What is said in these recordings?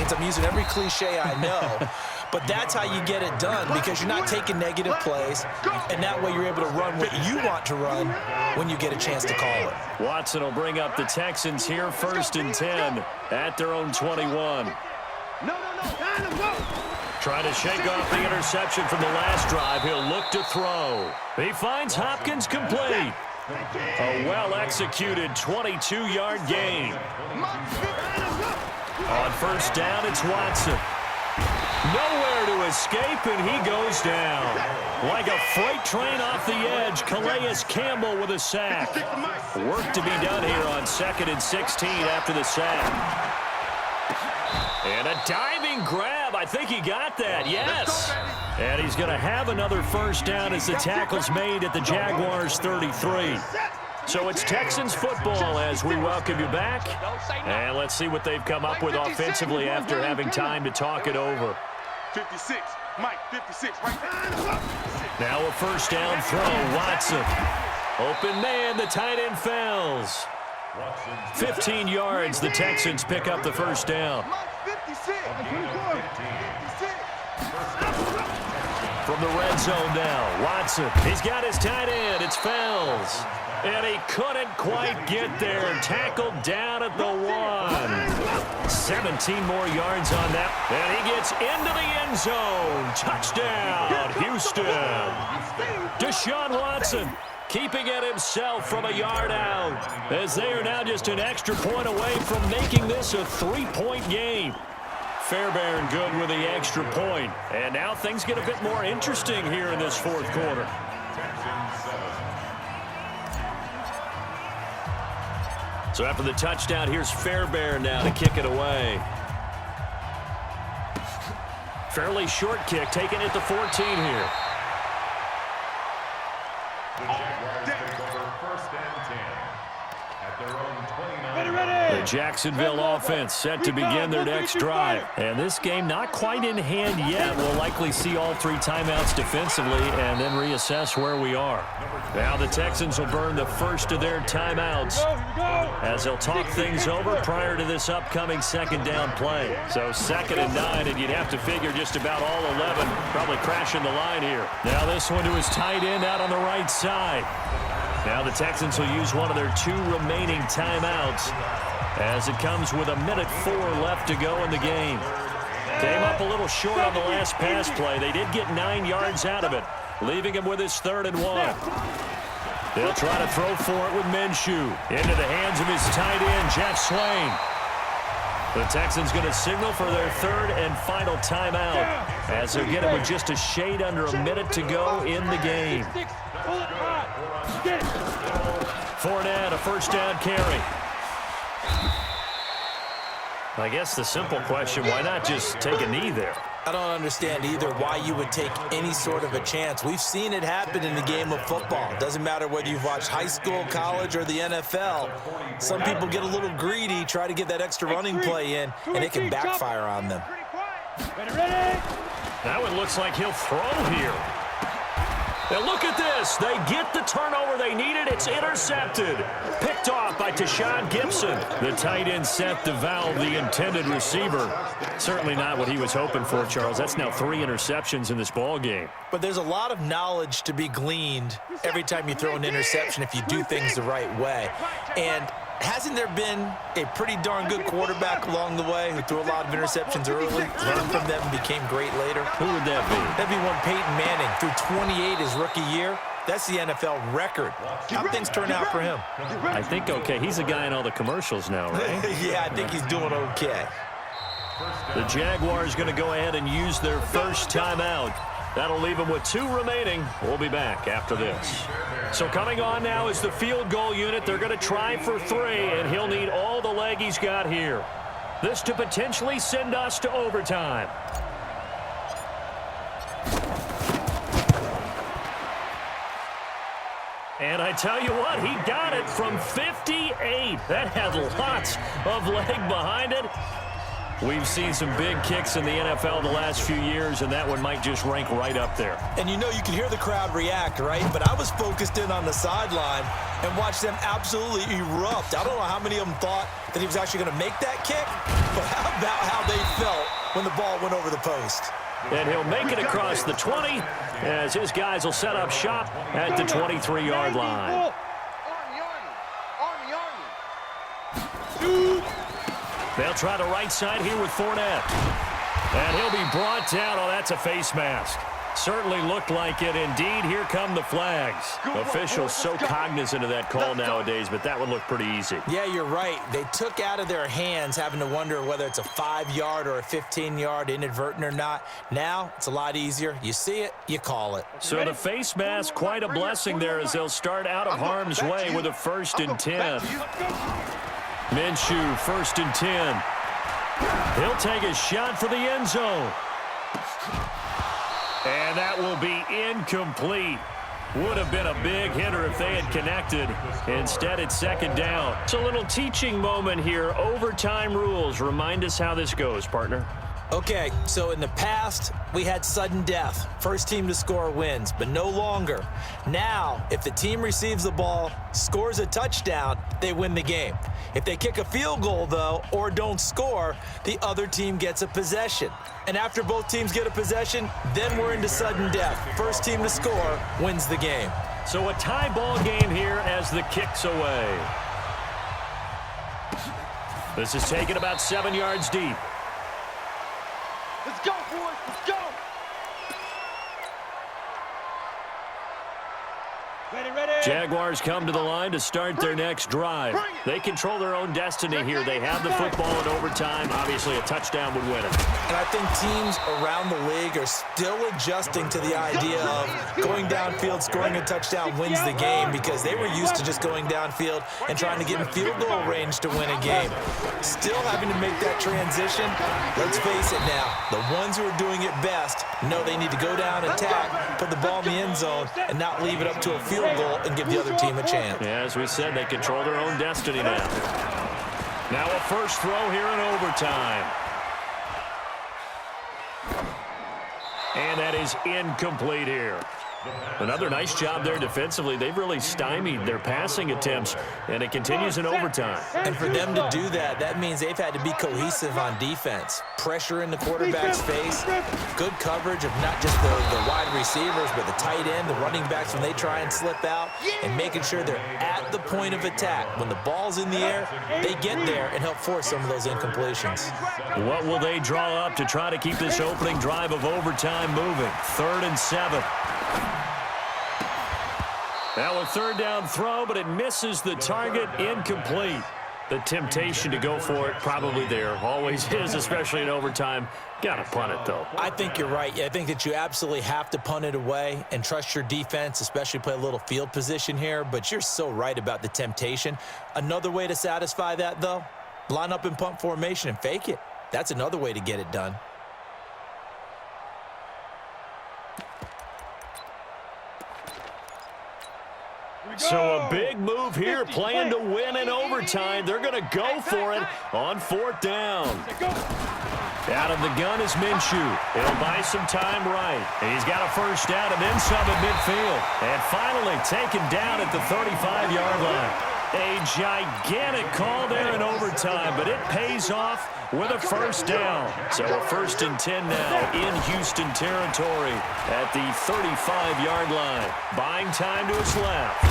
means. I'm using every cliche I know. But that's how you get it done, because you're not taking negative plays, and that way you're able to run what you want to run when you get a chance to call it. Watson will bring up the Texans here, 1st and 10 at their own 21. Trying to shake off the interception from the last drive. He'll look to throw. He finds Hopkins complete. A well-executed 22-yard gain. On 1st down, it's Watson. Nowhere to escape, and he goes down. Like a freight train off the edge, Calais Campbell with a sack. Work to be done here on 2nd and 16 after the sack. And a diving grab. I think he got that, yes. And he's going to have another 1st down as the tackle's made at the Jaguars' 33. So it's Texans football as we welcome you back. And let's see what they've come up with offensively after having time to talk it over. 56, Mike, 56, right. Now a 1st down throw, Watson. Open man, the tight end fells. 15 yards, the Texans pick up the 1st down. From the red zone now, Watson. He's got his tight end, it's Fells. And he couldn't quite get there. Tackled down at the 1. 17 more yards on that. And he gets into the end zone. Touchdown, Houston. Deshaun Watson keeping it himself from a yard out, as they are now just an extra point away from making this a 3-point game. Fairbairn good with the extra point. And now things get a bit more interesting here in this 4th quarter. So after the touchdown, here's Fairbairn now to kick it away. Fairly short kick, taking it to 14 here. The Jacksonville offense set to begin their next drive. And this game not quite in hand yet. We'll likely see all 3 timeouts defensively and then reassess where we are. Now the Texans will burn the first of their timeouts as they'll talk things over prior to this upcoming 2nd down play. So 2nd and 9, and you'd have to figure just about all 11 probably crashing the line here. Now this one to his tight end out on the right side. Now the Texans will use one of their 2 remaining timeouts as it comes with 1:04 left to go in the game. Came up a little short on the last pass play. They did get 9 yards out of it, leaving him with his 3rd and 1. They'll try to throw for it with Minshew. Into the hands of his tight end, Jeff Swain. The Texans going to signal for their 3rd and final timeout as they're getting with just a shade under a minute to go in the game. Fournette, a 1st down carry. I guess the simple question, why not just take a knee there? I don't understand either why you would take any sort of a chance. We've seen it happen in the game of football. It doesn't matter whether you've watched high school, college, or the NFL. Some people get a little greedy, try to get that extra running play in, and it can backfire on them. Now it looks like he'll throw here. Now look at this. They get the turnover they needed. It's intercepted. Picked off by Tashawn Gibson. The tight end set to Valve, the intended receiver. Certainly not what he was hoping for, Charles. That's now 3 interceptions in this ball game. But there's a lot of knowledge to be gleaned every time you throw an interception if you do things the right way. And hasn't there been a pretty darn good quarterback along the way who threw a lot of interceptions early, learned from them, and became great later? Who would that be? That'd be one Peyton Manning. Threw 28 his rookie year. That's the NFL record. How things turn out for him? I think okay. He's a guy in all the commercials now, right? Yeah, I think he's doing okay. The Jaguars going to go ahead and use their 1st timeout. That'll leave them with 2 remaining. We'll be back after this. So coming on now is the field goal unit. They're going to try for 3, and he'll need all the leg he's got here. This to potentially send us to overtime. And I tell you what, he got it from 58. That had lots of leg behind it. We've seen some big kicks in the NFL the last few years, and that one might just rank right up there. And you know, you can hear the crowd react, right? But I was focused in on the sideline and watched them absolutely erupt. I don't know how many of them thought that he was actually going to make that kick, but how about how they felt when the ball went over the post. And he'll make it across the 20 as his guys will set up shop at the 23-yard line. They'll try the right side here with Fournette. And he'll be brought down. Oh, that's a face mask. Certainly looked like it. Indeed, here come the flags. Officials so cognizant of that call nowadays, but that one looked pretty easy. Yeah, you're right. They took out of their hands having to wonder whether it's a 5-yard or a 15-yard, inadvertent or not. Now, it's a lot easier. You see it, you call it. So the face mask, quite a blessing there as they'll start out of harm's way with a 1st and 10. Minshew, 1st and 10. He'll take a shot for the end zone. And that will be incomplete. Would have been a big hitter if they had connected. Instead, it's 2nd down. It's a little teaching moment here. Overtime rules. Remind us how this goes, partner. Okay, so in the past, we had sudden death. First team to score wins, but no longer. Now, if the team receives the ball, scores a touchdown, they win the game. If they kick a field goal, though, or don't score, the other team gets a possession. And after both teams get a possession, then we're into sudden death. First team to score wins the game. So a tie ball game here as the kick's away. This is taken about 7 yards deep. Let's go, boys. Let's go. Jaguars come to the line to start their next drive. They control their own destiny here. They have the football in overtime. Obviously, a touchdown would win it. And I think teams around the league are still adjusting to the idea of going downfield, scoring a touchdown wins the game, because they were used to just going downfield and trying to get in field goal range to win a game. Still having to make that transition. Let's face it now, the ones who are doing it best know they need to go down, attack, put the ball in the end zone, and not leave it up to a field goal and give the other team a chance. Yeah, as we said, they control their own destiny now. Now a first throw here in overtime. And that is incomplete here. Another nice job there defensively. They've really stymied their passing attempts, and it continues in overtime. And for them to do that, that means they've had to be cohesive on defense. Pressure in the quarterback's face, good coverage of not just the wide receivers, but the tight end, the running backs when they try and slip out, and making sure they're at the point of attack. When the ball's in the air, they get there and help force some of those incompletions. What will they draw up to try to keep this opening drive of overtime moving? 3rd and 7. Now a 3rd down throw, but it misses the target, incomplete. The temptation to go for it probably there. Always is, especially in overtime. Got to punt it, though. I think you're right. I think that you absolutely have to punt it away and trust your defense, especially play a little field position here. But you're so right about the temptation. Another way to satisfy that, though, line up in punt formation and fake it. That's another way to get it done. So a big move here, playing to win in overtime. They're going to go for it on 4th down. Out of the gun is Minshew. He'll buy some time right. He's got a first down and then some at midfield. And finally taken down at the 35-yard line. A gigantic call there in overtime, but it pays off with a first down. So a 1st and 10 now in Houston territory at the 35-yard line. Buying time to his left.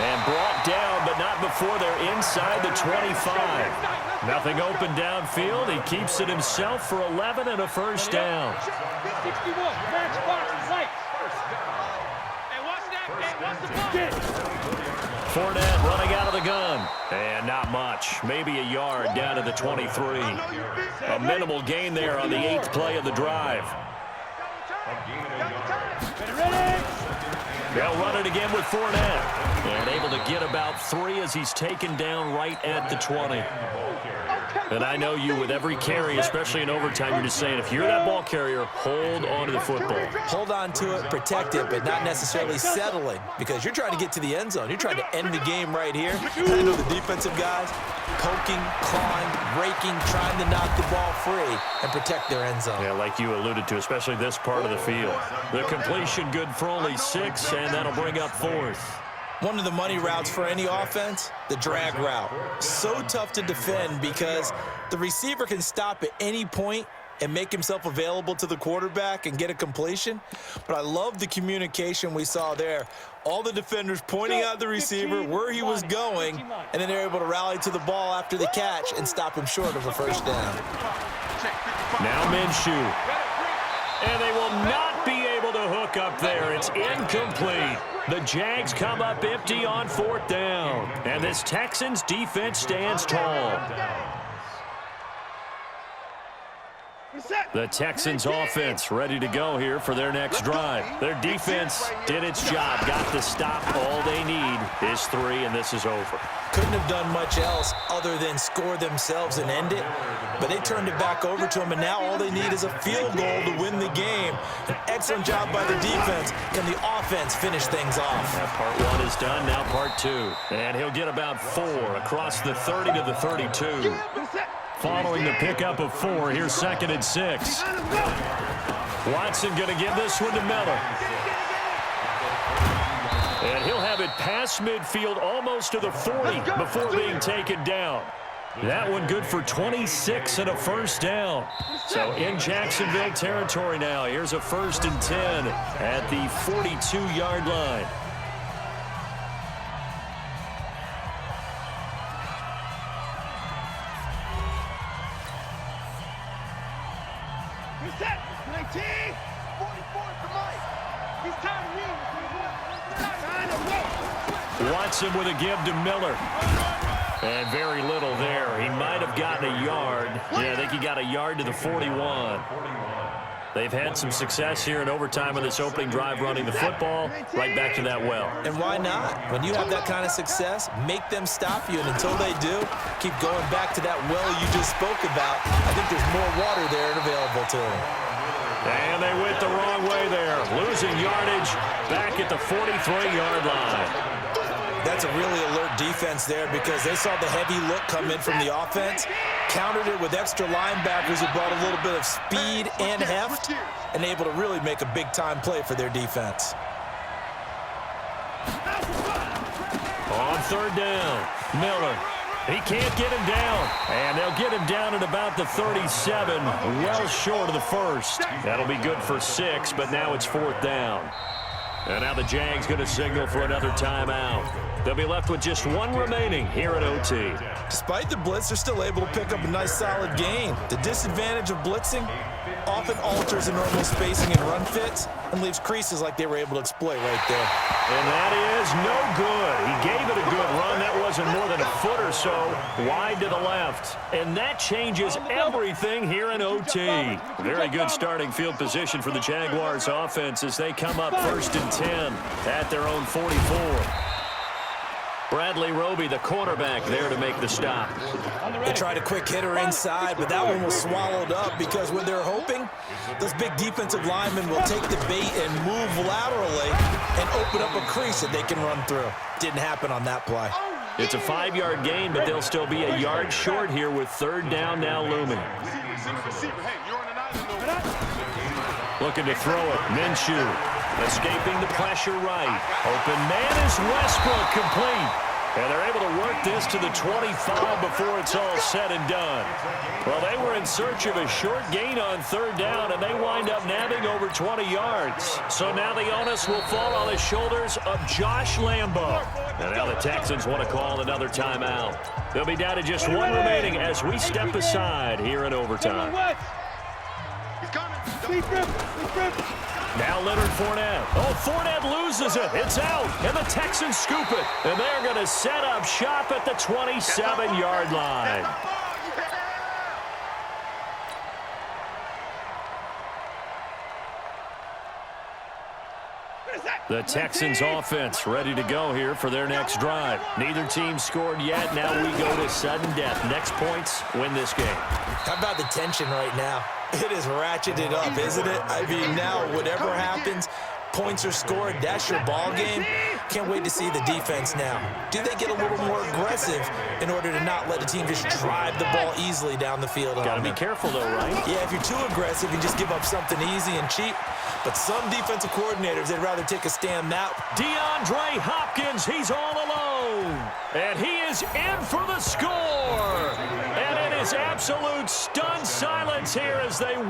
And brought down, but not before they're inside the 25. Nothing open downfield. He keeps it himself for 11 and a first down. 61, match box, lights. Hey, watch that. Hey, watch the ball. Fournette running out of the gun. And not much. Maybe a yard down to the 23. A minimal gain there on the 8th play of the drive. They'll run it again with Fournette. And able to get about 3 as he's taken down right at the 20. And I know you, with every carry, especially in overtime, you're just saying, if you're that ball carrier, hold on to the football. Hold on to it, protect it, but not necessarily settling, because you're trying to get to the end zone. You're trying to end the game right here. And I know the defensive guys poking, clawing, raking, trying to knock the ball free and protect their end zone. Yeah, like you alluded to, especially this part of the field. The completion good for only 6, and that'll bring up 4th. One of the money routes for any offense, the drag route. So tough to defend because the receiver can stop at any point and make himself available to the quarterback and get a completion. But I love the communication we saw there. All the defenders pointing out the receiver where he was going, and then they're able to rally to the ball after the catch and stop him short of a first down. Now Minshew. And they will not be able to hook up there. It's incomplete. The Jags come up empty on 4th down. And this Texans defense stands tall. The Texans offense ready to go here for their next drive. Their defense did its job, got the stop. All they need is 3, and this is over. Couldn't have done much else other than score themselves and end it, but they turned it back over to him, and now all they need is a field goal to win the game. An excellent job by the defense. Can the offense finish things off? Part 1 is done, now part 2. And he'll get about 4 across the 30 to the 32. Following the pickup of 4, here's 2nd and 6. Watson going to give this one to Miller. And he'll have it past midfield almost to the 40 before being taken down. That one good for 26 and a first down. So in Jacksonville territory now. Here's a 1st and 10 at the 42-yard line. Watson with a give to Miller. And very little there. He might have gotten a yard. Yeah, I think he got a yard to the 41. They've had some success here in overtime in this opening drive running the football. Right back to that well. And why not? When you have that kind of success, make them stop you. And until they do, keep going back to that well you just spoke about. I think there's more water there available to them. And they went the wrong way there. Losing yardage back at the 43-yard line. That's a really alert defense there because they saw the heavy look come in from the offense, countered it with extra linebackers who brought a little bit of speed and heft, and able to really make a big-time play for their defense. On 3rd down, Miller. He can't get him down, and they'll get him down at about the 37, well short of the first. That'll be good for 6, but now it's 4th down. And now the Jags going to signal for another timeout. They'll be left with just 1 remaining here at OT. Despite the blitz, they're still able to pick up a nice solid gain. The disadvantage of blitzing often alters the normal spacing and run fits and leaves creases like they were able to exploit right there. And that is no good. He gave it a good run. That wasn't more than a foot or so wide to the left. And that changes everything here in OT. Very good starting field position for the Jaguars offense as they come up 1st and 10 at their own 44. Bradley Roby, the quarterback, there to make the stop. They tried a quick hitter inside, but that one was swallowed up because when they're hoping, those big defensive linemen will take the bait and move laterally and open up a crease that they can run through. Didn't happen on that play. It's a 5-yard gain, but they'll still be a yard short here with 3rd down now looming. Looking to throw it, Minshew. Escaping the pressure right. Open man is Westbrook, complete. And they're able to work this to the 25 before it's all said and done. Well, they were in search of a short gain on 3rd down, and they wind up nabbing over 20 yards. So now the onus will fall on the shoulders of Josh Lambo. And now the Texans want to call another timeout. They'll be down to just 1 remaining as we step aside here in overtime. Now Leonard Fournette. Oh, Fournette loses it. It's out. And the Texans scoop it. And they're going to set up shop at the 27-yard line. The Texans offense ready to go here for their next drive. Neither team scored yet. Now we go to sudden death. Next points win this game. How about the tension right now? It is ratcheted up, isn't it? I mean, now whatever happens, points are scored. That's your ball game. Can't wait to see the defense now. Do they get a little more aggressive in order to not let the team just drive the ball easily down the field? Got to be careful, though, right? Yeah, if you're too aggressive, you just give up something easy and cheap. But some defensive coordinators, they'd rather take a stand that. DeAndre Hopkins, he's all alone. And he is in for the score. And it is absolute stunned silence here as they